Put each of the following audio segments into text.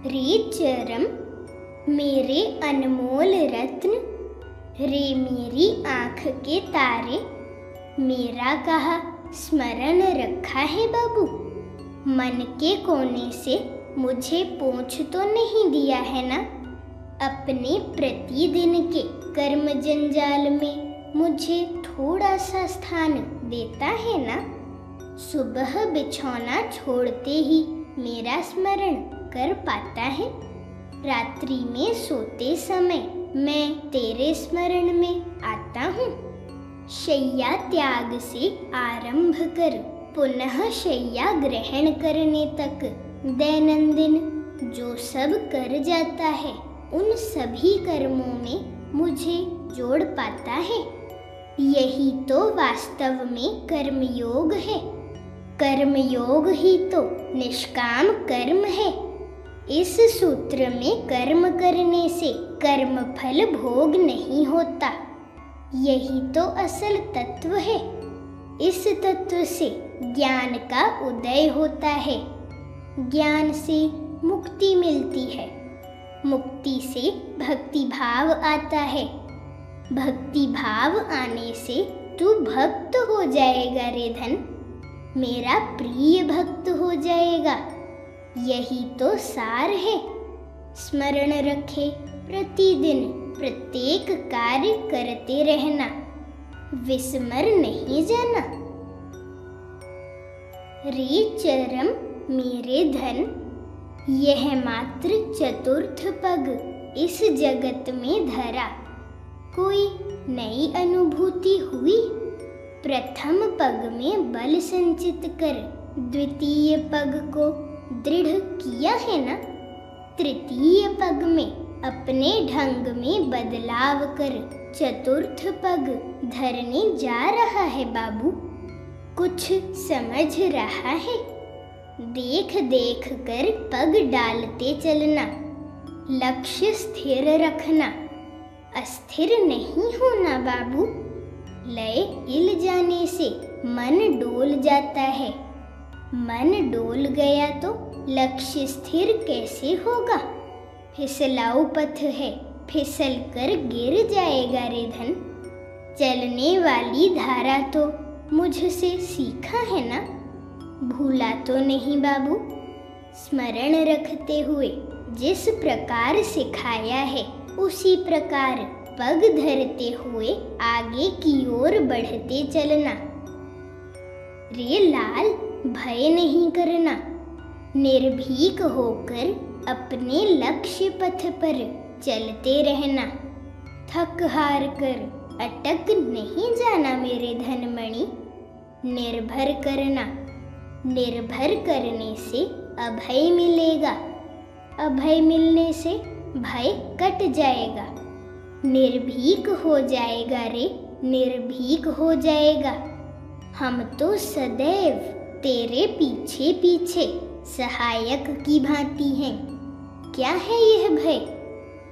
रे चरम मेरे अनमोल रत्न, रे मेरी आँख के तारे, मेरा कहा स्मरण रखा है बाबू। मन के कोने से मुझे पोंछ तो नहीं दिया है ना। अपने प्रतिदिन के कर्म जंजाल में मुझे थोड़ा सा स्थान देता है ना। सुबह बिछौना छोड़ते ही मेरा स्मरण कर पाता है। रात्रि में सोते समय मैं तेरे स्मरण में आता हूँ। शैया त्याग से आरंभ कर पुनः शैया ग्रहण करने तक दैनंदिन जो सब कर जाता है, उन सभी कर्मों में मुझे जोड़ पाता है। यही तो वास्तव में कर्मयोग है। कर्मयोग ही तो निष्काम कर्म है। इस सूत्र में कर्म करने से कर्म फल भोग नहीं होता। यही तो असल तत्व है। इस तत्व से ज्ञान का उदय होता है। ज्ञान से मुक्ति मिलती है। मुक्ति से भक्ति भाव आता है। भक्ति भाव आने से तू भक्त हो जाएगा रे धन, मेरा प्रिय भक्त हो जाएगा। यही तो सार है। स्मरण रखे प्रतिदिन प्रत्येक कार्य करते रहना, विस्मर नहीं जाना। रे चरम मेरे धन, यह मात्र चतुर्थ पग इस जगत में धरा, कोई नई अनुभूति हुई। प्रथम पग में बल संचित कर द्वितीय पग को दृढ़ किया है ना। तृतीय पग में अपने ढंग में बदलाव कर चतुर्थ पग धरने जा रहा है बाबू। कुछ समझ रहा है? देख देख कर पग डालते चलना, लक्ष्य स्थिर रखना, अस्थिर नहीं होना बाबू। लय हिल जाने से मन डोल जाता है। मन डोल गया तो लक्ष्य स्थिर कैसे होगा? फिसलाऊ पथ है, फिसल कर गिर जाएगा रे धन। चलने वाली धारा तो मुझसे सीखा है ना, भूला तो नहीं बाबू। स्मरण रखते हुए जिस प्रकार सिखाया है, उसी प्रकार पग धरते हुए आगे की ओर बढ़ते चलना। रे लाल, भय नहीं करना। निर्भीक होकर अपने लक्ष्य पथ पर चलते रहना। थक हार कर अटक नहीं जाना मेरे धनमणि। निर्भर करना। निर्भर करने से अभय मिलेगा। अभय मिलने से भय कट जाएगा। निर्भीक हो जाएगा रे, निर्भीक हो जाएगा। हम तो सदैव तेरे पीछे पीछे सहायक की भांति हैं। क्या है यह भय?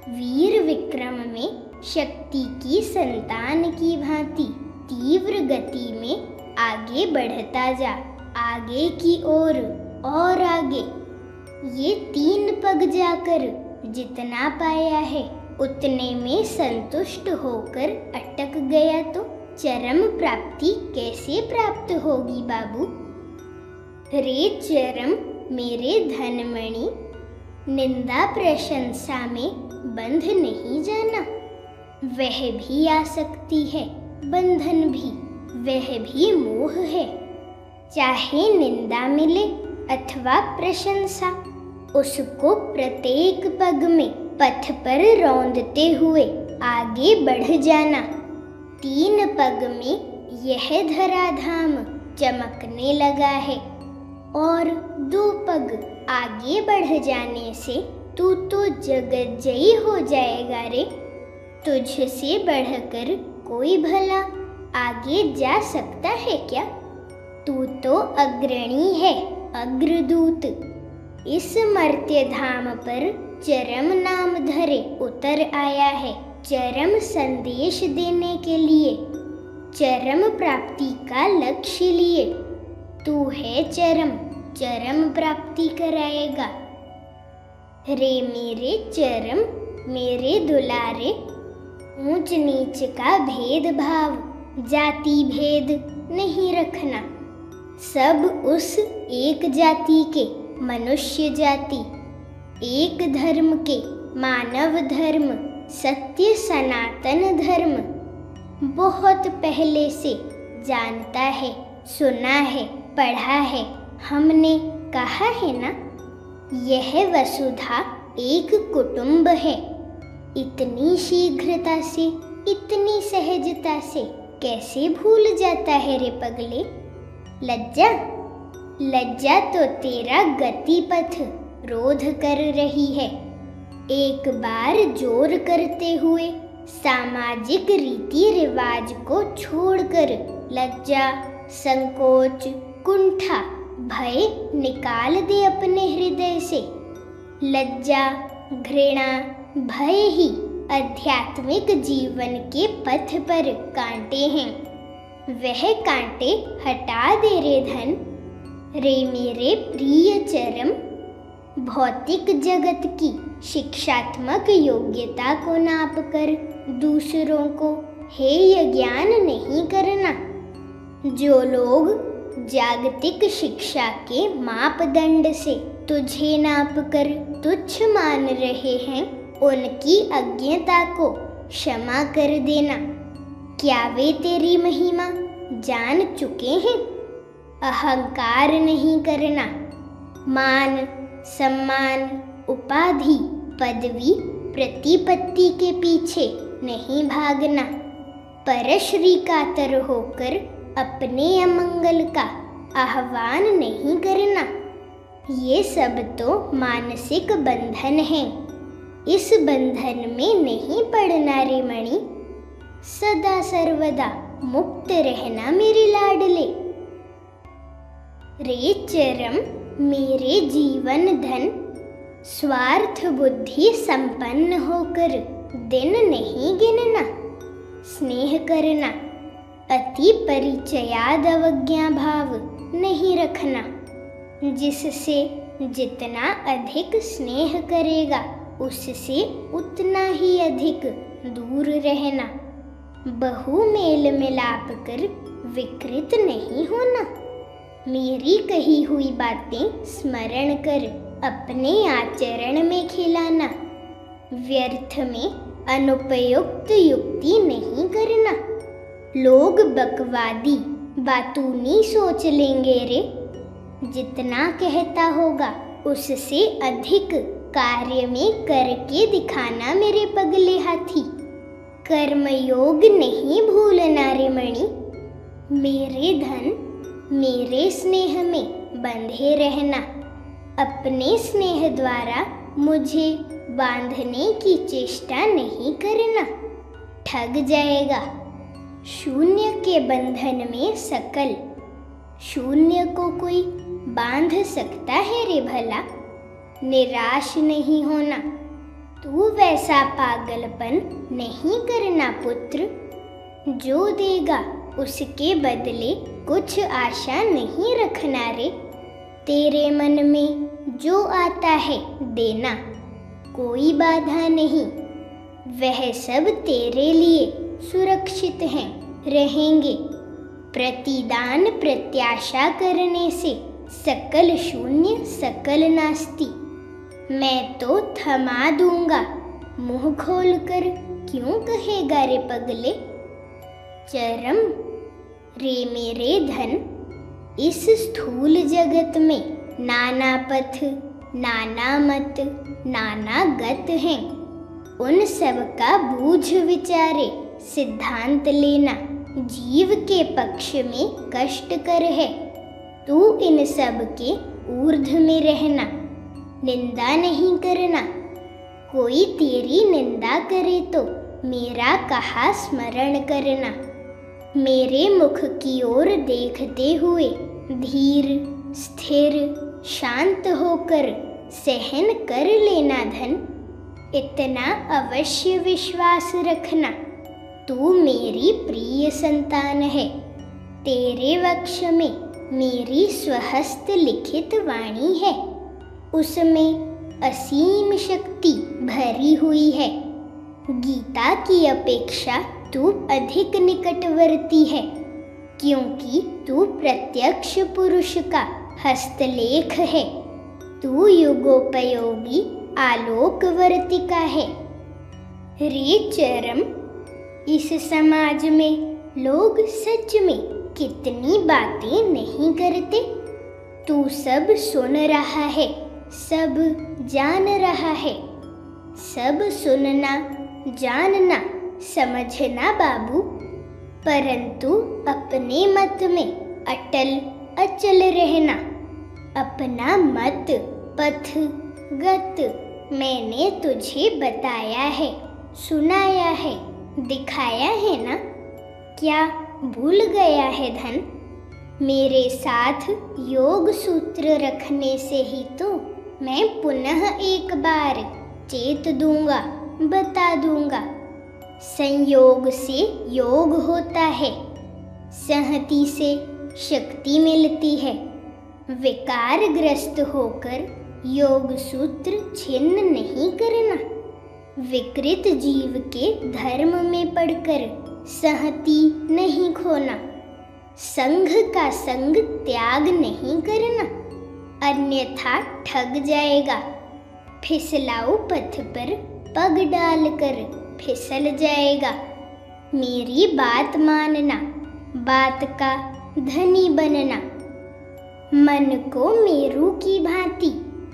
वीर विक्रम में शक्ति की संतान की भांति तीव्र गति में आगे बढ़ता जा, आगे की ओर और आगे। ये 3 पग जाकर जितना पाया है, उतने में संतुष्ट होकर अटक गया तो चरम प्राप्ति कैसे प्राप्त होगी बाबू? रे चरम मेरे धनमणि, निंदा प्रशंसा में बंध नहीं जाना। वह भी आसक्ति है, बंधन भी, वह भी मोह है। चाहे निंदा मिले अथवा प्रशंसा, उसको प्रत्येक पग में पथ पर रौंदते हुए आगे बढ़ जाना। 3 पग में यह धराधाम चमकने लगा है और 2 पग आगे बढ़ जाने से तू तो जगत जयी हो जाएगा रे। तुझसे बढ़कर कोई भला आगे जा सकता है क्या? तू तो अग्रणी है, अग्रदूत। इस मर्त्य धाम पर चरम नाम धरे उतर आया है, चरम संदेश देने के लिए, चरम प्राप्ति का लक्ष्य लिए। तू है चरम, चरम प्राप्ति कराएगा। रे मेरे चरम मेरे दुलारे, ऊंच नीच का भेदभाव जाति भेद नहीं रखना। सब उस एक जाति के मनुष्य जाति, एक धर्म के मानव धर्म, सत्य सनातन धर्म बहुत पहले से जानता है, सुना है, पढ़ा है। हमने कहा है ना, यह वसुधा एक कुटुंब है। इतनी शीघ्रता से, इतनी सहजता से कैसे भूल जाता है रे पगले? लज्जा लज्जा तो तेरा गतिपथ रोध कर रही है। एक बार जोर करते हुए सामाजिक रीति रिवाज को छोड़कर लज्जा, संकोच, कुंठा, भय निकाल दे अपने हृदय से। लज्जा, घृणा, भय ही आध्यात्मिक जीवन के पथ पर कांटे हैं। वह कांटे हटा दे रे धन, रे मेरे प्रिय चरम। भौतिक जगत की शिक्षात्मक योग्यता को नापकर दूसरों को हेय ज्ञान नहीं करना। जो लोग जागतिक शिक्षा के मापदंड से तुझे नापकर तुच्छ मान रहे हैं, उनकी अज्ञता को क्षमा कर देना। क्या वे तेरी महिमा जान चुके हैं? अहंकार नहीं करना। मान, सम्मान, उपाधि, पदवी, प्रतिपत्ति के पीछे नहीं भागना। परश्री कातर होकर अपने अमंगल का आह्वान नहीं करना। ये सब तो मानसिक बंधन है। इस बंधन में नहीं पड़ना रे मणि। सदा सर्वदा मुक्त रहना मेरे लाडले। रे चरम मेरे जीवन धन, स्वार्थ बुद्धि संपन्न होकर दिन नहीं गिनना। स्नेह करना, अति परिचयाद अवज्ञा भाव नहीं रखना। जिससे जितना अधिक स्नेह करेगा, उससे उतना ही अधिक दूर रहना। बहु मेल मिलाप कर विकृत नहीं होना। मेरी कही हुई बातें स्मरण कर अपने आचरण में खिलाना। व्यर्थ में अनुपयुक्त युक्ति नहीं करना। लोग बकवादी बातूनी सोच लेंगे रे। जितना कहता होगा उससे अधिक कार्य में करके दिखाना मेरे पगले हाथी। कर्मयोग नहीं भूलना रे मणि। मेरे धन मेरे स्नेह में बंधे रहना। अपने स्नेह द्वारा मुझे बांधने की चेष्टा नहीं करना, ठग जाएगा। शून्य के बंधन में सकल, शून्य को कोई बांध सकता है रे भला? निराश नहीं होना। तू वैसा पागलपन नहीं करना पुत्र। जो देगा उसके बदले कुछ आशा नहीं रखना रे। तेरे मन में जो आता है देना, कोई बाधा नहीं। वह सब तेरे लिए सुरक्षित हैं, रहेंगे। प्रतिदान प्रत्याशा करने से सकल शून्य सकल नास्ति। मैं तो थमा दूंगा, मुंह खोलकर क्यों कहेगा रे पगले? चरम रे मेरे धन, इस स्थूल जगत में नाना पथ, नाना मत, नाना गत हैं। उन सब का बूझ विचारे सिद्धांत लेना जीव के पक्ष में कष्टकर है। तू इन सब के ऊर्ध्व में रहना, निंदा नहीं करना। कोई तेरी निंदा करे तो मेरा कहा स्मरण करना। मेरे मुख की ओर देखते हुए धीर, स्थिर, शांत होकर सहन कर लेना धन। इतना अवश्य विश्वास रखना, तू मेरी प्रिय संतान है। तेरे वक्ष में मेरी स्वहस्त लिखित वाणी है। उसमें असीम शक्ति भरी हुई है। गीता की अपेक्षा तू अधिक निकटवर्ती है, क्योंकि तू प्रत्यक्ष पुरुष का हस्तलेख है। तू युगोपयोगी आलोकवर्तिका है। रे चरम, इस समाज में लोग सच में कितनी बातें नहीं करते। तू सब सुन रहा है, सब जान रहा है। सब सुनना, जानना, समझना बाबू, परंतु अपने मत में अटल अचल रहना। अपना मत पथ गत मैंने तुझे बताया है, सुनाया है, दिखाया है ना। क्या भूल गया है धन? मेरे साथ योग सूत्र रखने से ही तो मैं पुनः एक बार चेत दूंगा, बता दूंगा। संयोग से योग होता है, संहति से शक्ति मिलती है। विकारग्रस्त होकर योग सूत्र छिन्न नहीं करना। विकृत जीव के धर्म में पड़कर संहति नहीं खोना। संघ का संग त्याग नहीं करना, अन्यथा ठग जाएगा। फिसलाऊ पथ पर पग डालकर फिसल जाएगा। मेरी बात मानना, बात का धनी बनना। मन को मेरू की भांति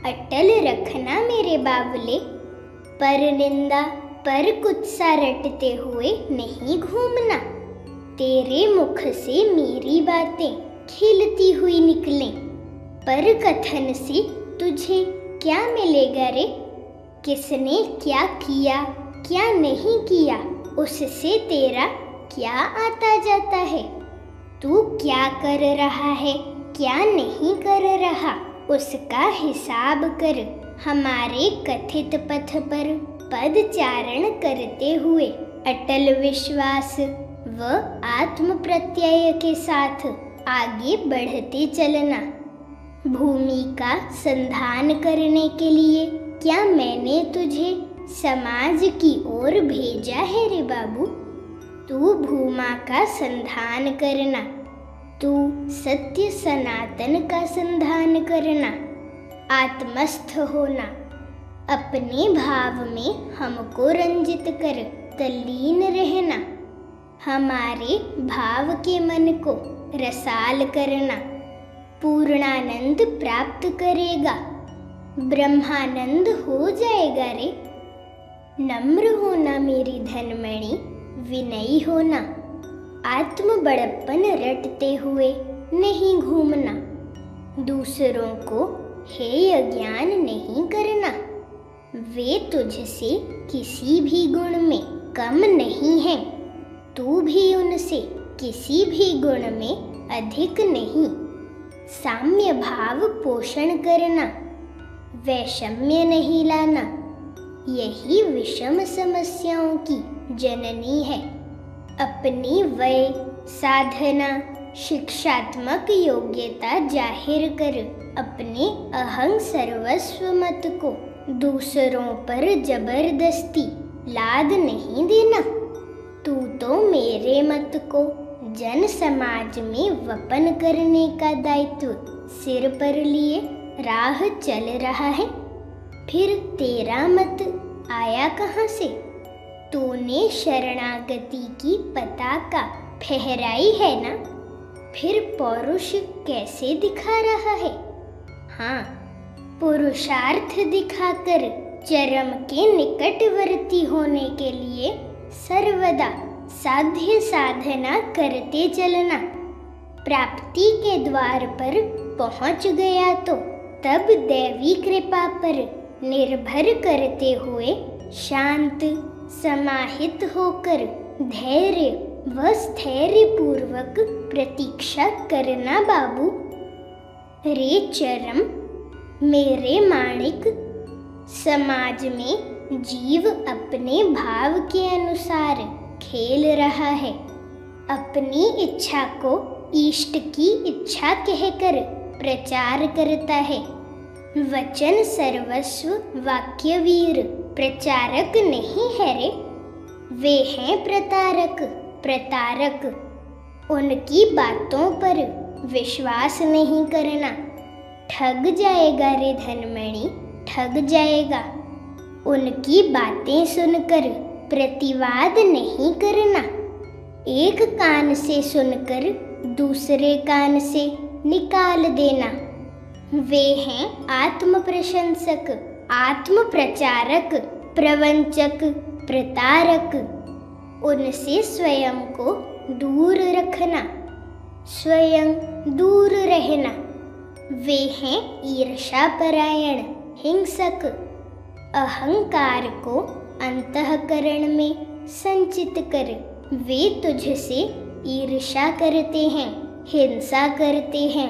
अटल रखना मेरे बावले। पर निंदा पर कुत्सा रटते हुए नहीं घूमना। तेरे मुख से मेरी बातें खिलती हुई निकलें, पर कथन से तुझे क्या मिलेगा रे? किसने क्या किया, क्या नहीं किया, उससे तेरा क्या आता जाता है? तू क्या कर रहा है, क्या नहीं कर रहा, उसका हिसाब कर। हमारे कथित पथ पर पदचारण करते हुए अटल विश्वास व आत्म प्रत्यय के साथ आगे बढ़ते चलना। भूमि का संधान करने के लिए क्या मैंने तुझे समाज की ओर भेजा है रे बाबू? तू भूमा का संधान करना, तू सत्य सनातन का संधान करना। आत्मस्थ होना, अपने भाव में हमको रंजित कर तल्लीन रहना। हमारे भाव के मन को रसाल करना। पूर्णानंद प्राप्त करेगा, ब्रह्मानंद हो जाएगा रे। नम्र होना मेरी धनमणि, विनयी होना। आत्म बड़प्पन रटते हुए नहीं घूमना। दूसरों को हेय ज्ञान नहीं करना। वे तुझसे किसी भी गुण में कम नहीं हैं, तू भी उनसे किसी भी गुण में अधिक नहीं। साम्य भाव पोषण करना, वैषम्य नहीं लाना। यही विषम समस्याओं की जननी है। अपनी वय, साधना, शिक्षात्मक योग्यता जाहिर कर अपने अहं सर्वस्व मत को दूसरों पर जबरदस्ती लाद नहीं देना। तू तो मेरे मत को जन समाज में वपन करने का दायित्व सिर पर लिए राह चल रहा है। फिर तेरा मत आया कहाँ से? तूने शरणागति की पताका फहराई है ना? फिर पौरुष कैसे दिखा रहा है? हाँ, पुरुषार्थ दिखाकर चरम के निकटवर्ती होने के लिए सर्वदा साध्य साधना करते चलना। प्राप्ति के द्वार पर पहुंच गया तो तब दैवी कृपा पर निर्भर करते हुए शांत समाहित होकर धैर्य व स्थैर्य पूर्वक प्रतीक्षा करना बाबू। रे चरम, मेरे माणिक, समाज में जीव अपने भाव के अनुसार खेल रहा है। अपनी इच्छा को इष्ट की इच्छा कहकर प्रचार करता है। वचन सर्वस्व वाक्यवीर प्रचारक नहीं है रे, वे हैं प्रतारक प्रतारक। उनकी बातों पर विश्वास नहीं करना, ठग जाएगा रे धनमणि, ठग जाएगा। उनकी बातें सुनकर प्रतिवाद नहीं करना, एक कान से सुनकर दूसरे कान से निकाल देना। वे हैं आत्म प्रशंसक, आत्म प्रचारक, प्रवंचक, प्रतारक। उनसे स्वयं को दूर रखना, स्वयं दूर रहना। वे हैं ईर्ष्यापरायण, हिंसक। अहंकार को अंतःकरण में संचित कर वे तुझसे ईर्ष्या करते हैं, हिंसा करते हैं।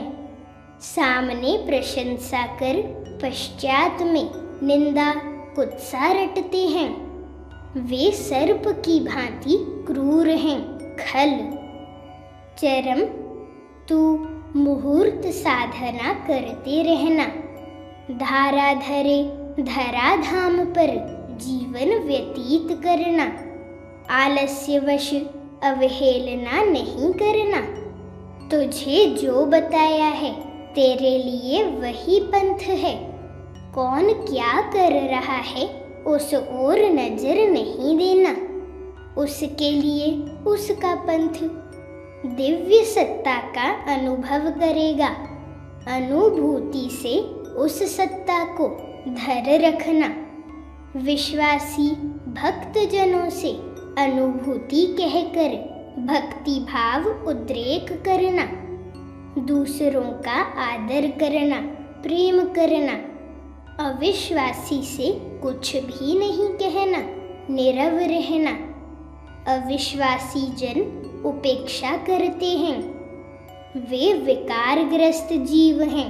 सामने प्रशंसा कर पश्चात में निंदा कुत्सा रटते हैं। वे सर्प की भांति क्रूर हैं, खल। चरम, तू मुहूर्त साधना करते रहना, धाराधरे धराधाम पर जीवन व्यतीत करना, आलस्यवश अवहेलना नहीं करना। तुझे जो बताया है तेरे लिए वही पंथ है। कौन क्या कर रहा है उस ओर नजर नहीं देना, उसके लिए उसका पंथ। दिव्य सत्ता का अनुभव करेगा, अनुभूति से उस सत्ता को धर रखना। विश्वासी भक्त जनों से अनुभूति कहकर भक्ति भाव उद्रेक करना, दूसरों का आदर करना, प्रेम करना। अविश्वासी से कुछ भी नहीं कहना, नीरव रहना। अविश्वासी जन उपेक्षा करते हैं, वे विकारग्रस्त जीव हैं,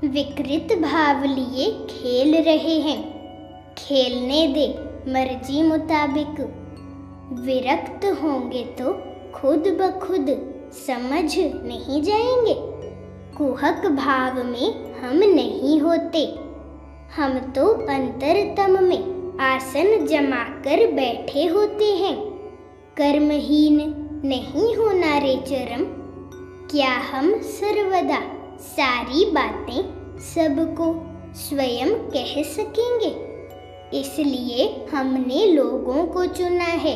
विकृत भाव लिए खेल रहे हैं। खेलने दे मर्जी मुताबिक, विरक्त होंगे तो खुद ब खुद समझ नहीं जाएंगे। कुहक भाव में हम नहीं होते, हम तो अंतरतम में आसन जमाकर बैठे होते हैं। कर्महीन नहीं होना रे चरम, क्या हम सर्वदा सारी बातें सबको स्वयं कह सकेंगे? इसलिए हमने लोगों को चुना है,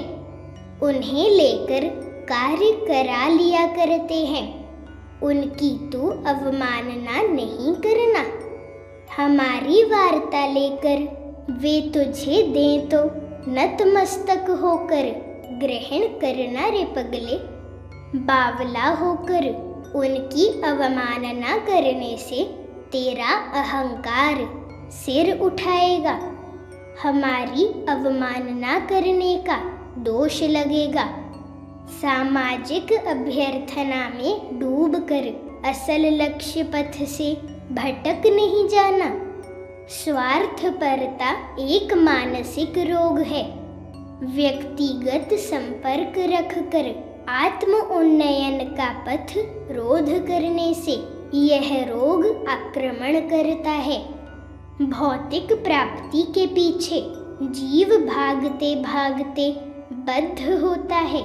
उन्हें लेकर कार्य करा लिया करते हैं। उनकी तू अवमानना नहीं करना। हमारी वार्ता लेकर वे तुझे दें तो नतमस्तक होकर ग्रहण करना रे पगले। बावला होकर उनकी अवमानना करने से तेरा अहंकार सिर उठाएगा, हमारी अवमानना करने का दोष लगेगा। सामाजिक अभ्यर्थना में डूबकर असल लक्ष्य पथ से भटक नहीं जाना। स्वार्थपरता एक मानसिक रोग है। व्यक्तिगत संपर्क रखकर आत्म उन्नयन का पथ रोध करने से यह रोग आक्रमण करता है। भौतिक प्राप्ति के पीछे जीव भागते भागते बद्ध होता है।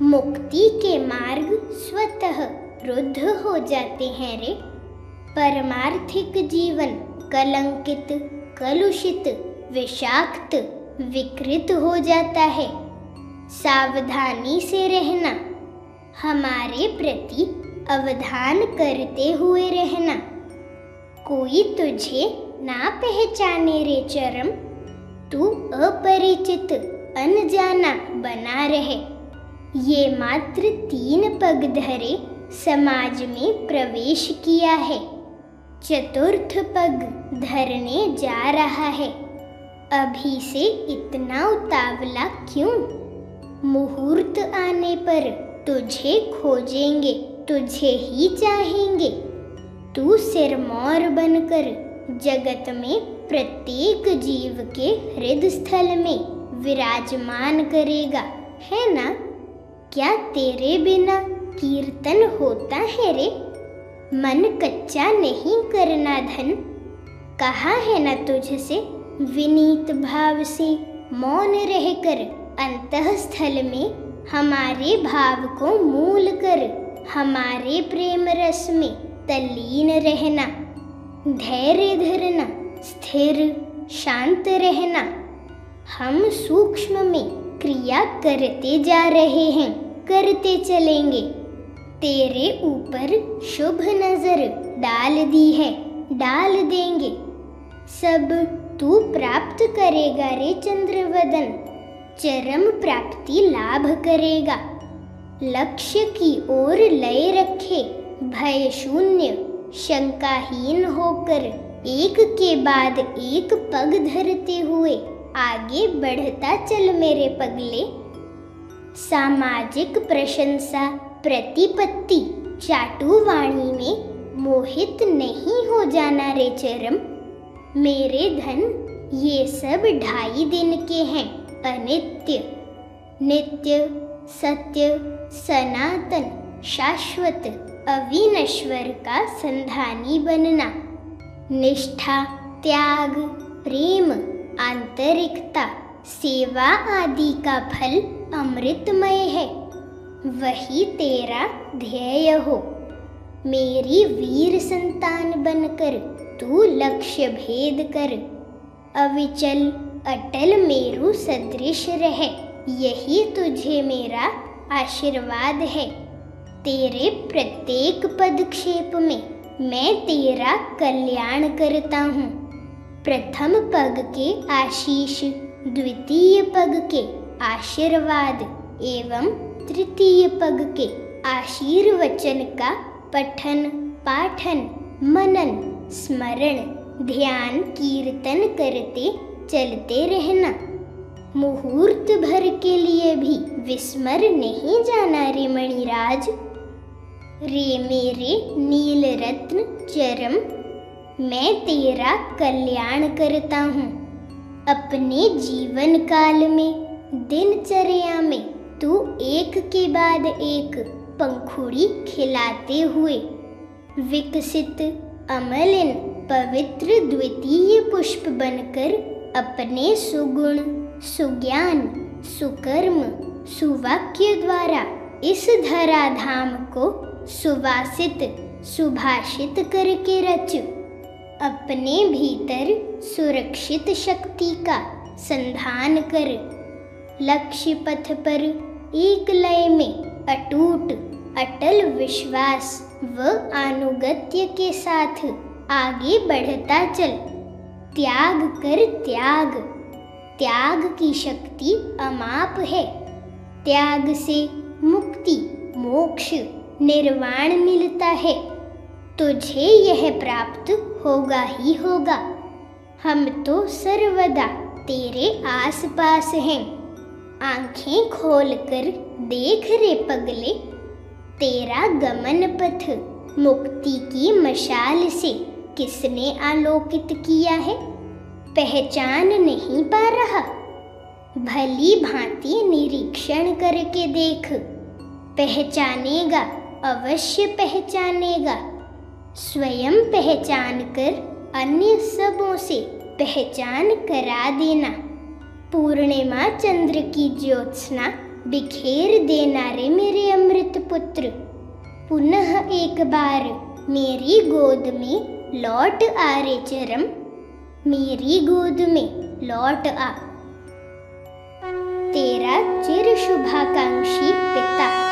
मुक्ति के मार्ग स्वतः रुद्ध हो जाते हैं रे। परमार्थिक जीवन कलंकित, कलुषित, विषाक्त, विकृत हो जाता है। सावधानी से रहना, हमारे प्रति अवधान करते हुए रहना। कोई तुझे ना पहचाने रे चरम, तू अपरिचित अनजाना बना रहे। ये मात्र 3 पग धरे समाज में प्रवेश किया है, चतुर्थ पग धरने जा रहा है। अभी से इतना उतावला क्यों? मुहूर्त आने पर तुझे खोजेंगे, तुझे ही चाहेंगे। तू सिरमौर बनकर जगत में प्रत्येक जीव के हृदय स्थल में विराजमान करेगा, है ना? क्या तेरे बिना कीर्तन होता है रे? मन कच्चा नहीं करना धन, कहा है न तुझसे विनीत भाव से मौन रहकर अंतःस्थल में हमारे भाव को मूल कर हमारे प्रेम रस में तल्लीन रहना, धैर्य धरना, स्थिर शांत रहना। हम सूक्ष्म में क्रिया करते जा रहे हैं, करते चलेंगे। तेरे ऊपर शुभ नजर डाल दी है, डाल देंगे। सब तू प्राप्त करेगा रे चंद्रवदन, चरम प्राप्ति लाभ करेगा। लक्ष्य की ओर लय रखे भय शून्य शंकाहीन होकर एक के बाद एक पग धरते हुए आगे बढ़ता चल मेरे पगले। सामाजिक प्रशंसा प्रतिपत्ति चाटुवाणी में मोहित नहीं हो जाना रे चरम। मेरे धन ये सब 2.5 दिन के हैं, अनित्य, नित्य, सत्य, सनातन, शाश्वत, अविनश्वर का संधानी बनना। निष्ठा, त्याग, प्रेम, आंतरिकता, सेवा आदि का फल अमृतमय है। वही तेरा ध्येय हो। मेरी वीर संतान बनकर तू लक्ष्य भेद कर। अविचल अटल मेरु सदृश रहे, यही तुझे मेरा आशीर्वाद है। तेरे प्रत्येक पदक्षेप में मैं तेरा कल्याण करता हूँ। प्रथम पग के आशीष, द्वितीय पग के आशीर्वाद एवं तृतीय पग के आशीर्वचन का पठन, पाठन, मनन, स्मरण, ध्यान, कीर्तन करते चलते रहना। मुहूर्त भर के लिए भी विस्मर नहीं जाना रे मणिराज। रे मेरे नील रत्न चरम, मैं तेरा कल्याण करता हूँ। अपने जीवन काल में, दिनचर्या में तू एक के बाद एक पंखुड़ी खिलाते हुए विकसित, अमलिन, पवित्र द्वितीय पुष्प बनकर अपने सुगुण, सुज्ञान, सुकर्म, सुवाक्य द्वारा इस धराधाम को सुवासित, सुभाषित करके रच। अपने भीतर सुरक्षित शक्ति का संधान कर। लक्ष्य पथ पर एक लय में अटूट, अटल विश्वास व अनुगत्य के साथ आगे बढ़ता चल। त्याग कर त्याग, त्याग की शक्ति अमाप है। त्याग से मुक्ति, मोक्ष, निर्वाण मिलता है। तुझे यह प्राप्त होगा ही होगा। हम तो सर्वदा तेरे आसपास हैं। आंखें खोलकर देख रे पगले, तेरा गमन पथ मुक्ति की मशाल से किसने आलोकित किया है? पहचान नहीं पा रहा? भली भांति निरीक्षण करके देख, पहचानेगा, अवश्य पहचानेगा। स्वयं पहचान कर अन्य सबों से पहचान करा देना। पूर्णिमा चंद्र की ज्योत्सना बिखेर देना रे मेरे अमृत पुत्र। पुनः एक बार मेरी गोद में लौट आ रे चरम, मेरी गोद में लौट आ। तेरा चिर शुभाकांक्षी पिता।